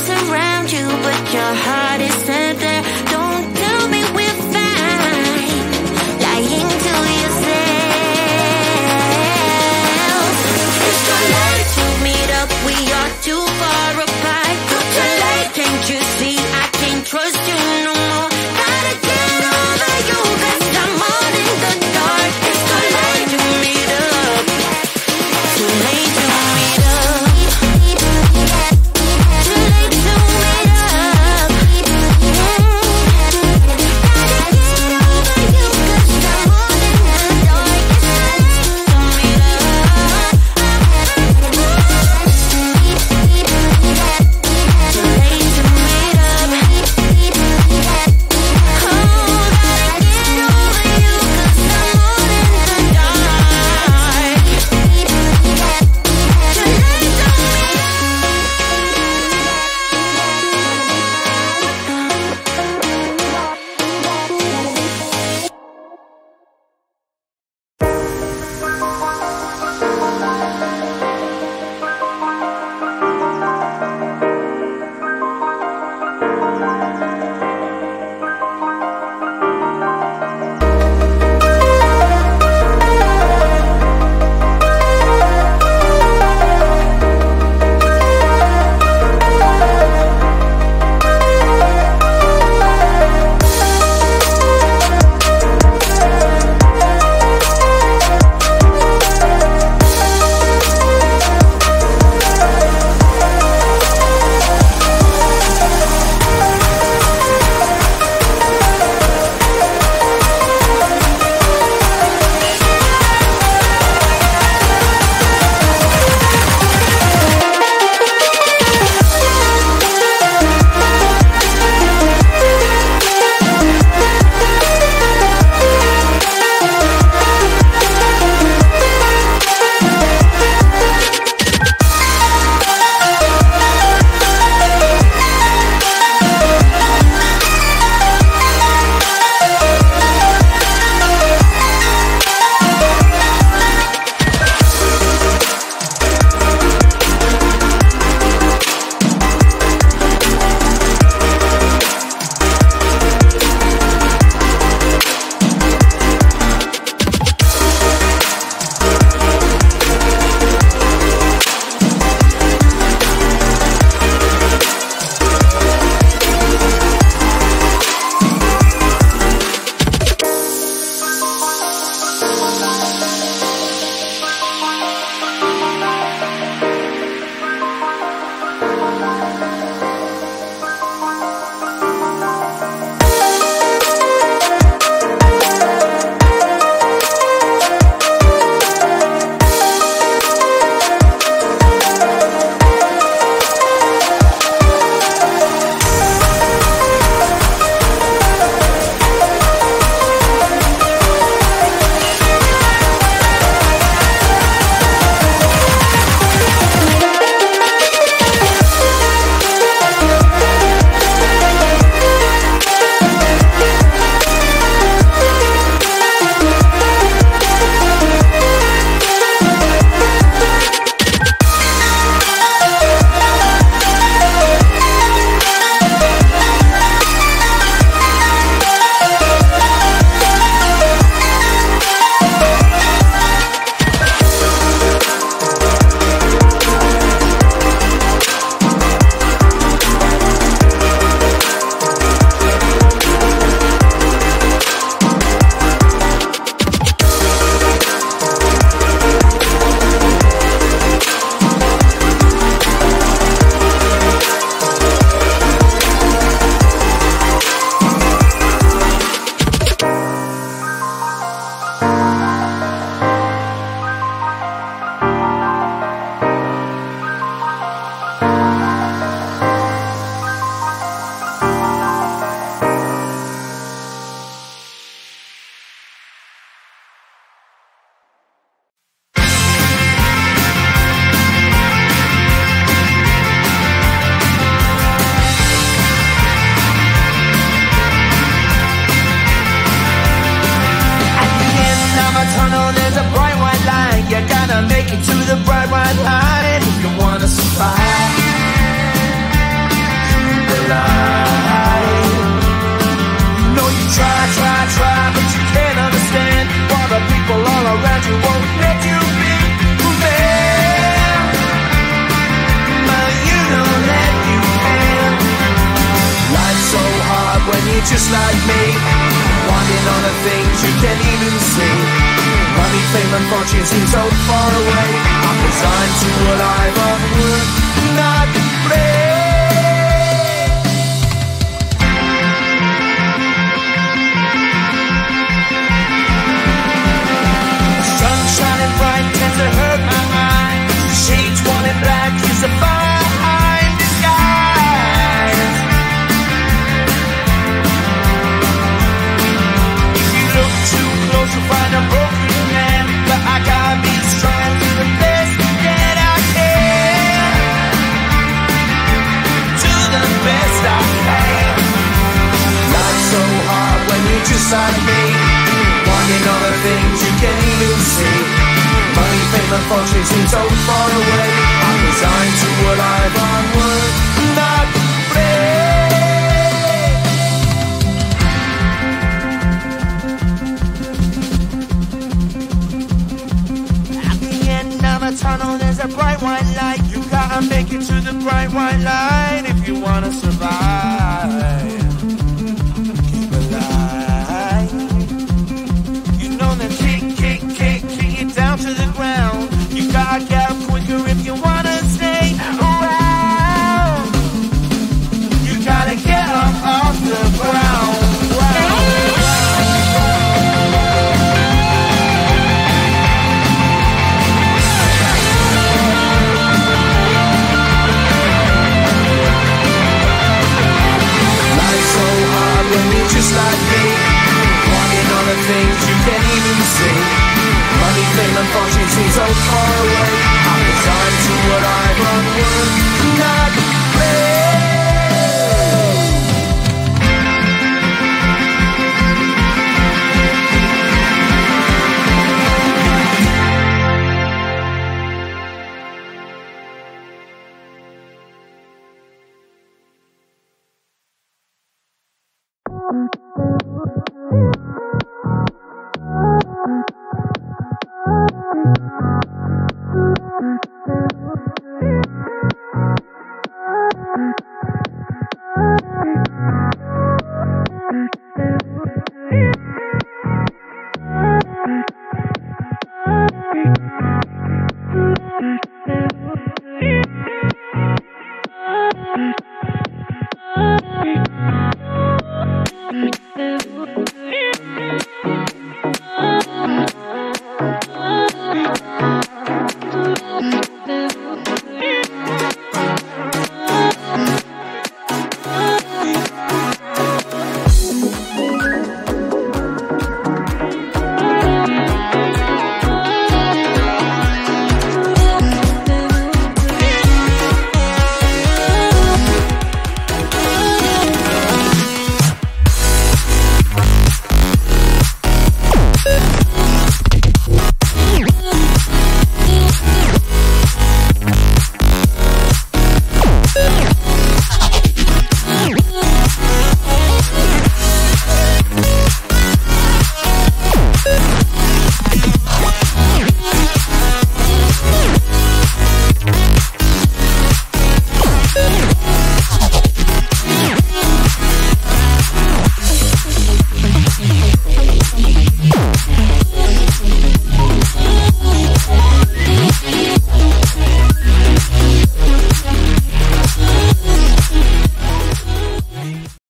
surround you, but your heart isn't there. Don't tell me we're fine, lying to yourself. It's too late to meet up, we are too far apart. Too late, can't you see I can't trust you no more? Gotta get over you, 'cause I'm all in the dark. It's too late to meet up, too late to meet up, too late to meet up. Gotta get over you, 'cause I'm all in the dark. It's too late to meet up, too late to meet up. Oh, gotta get over you, 'cause I'm all in the dark. Too late to meet make it to the bright white line if you wanna survive. you're just like me, wanting all the things you can't even see. Money, fame and fortune seem so far away. I'm resigned to what I've onward, not pray. Sun shining bright tends to hurt my mind. Shades worn in black is a fine disguise. If you look too close you'll find a broken man, but I gotta be strong, do the best that I can. Do the best I can. Life's so hard when you're just like me, wanting all the things you can't even see. Money, fame and fortune seem so far away. I'm resigned to what I've onward, not afraid. At the end of a tunnel there's a bright white light. You gotta make it to the bright white light if you wanna survive. Keep alive. You know the kick down to the ground. You gotta get up quicker if you wanna stay around. You gotta get up off the ground. Life's so hard when you're just like me, wanting all the things you can't even see. Money, fame and fortune seem so far away. I'm resigned to what I've onward, not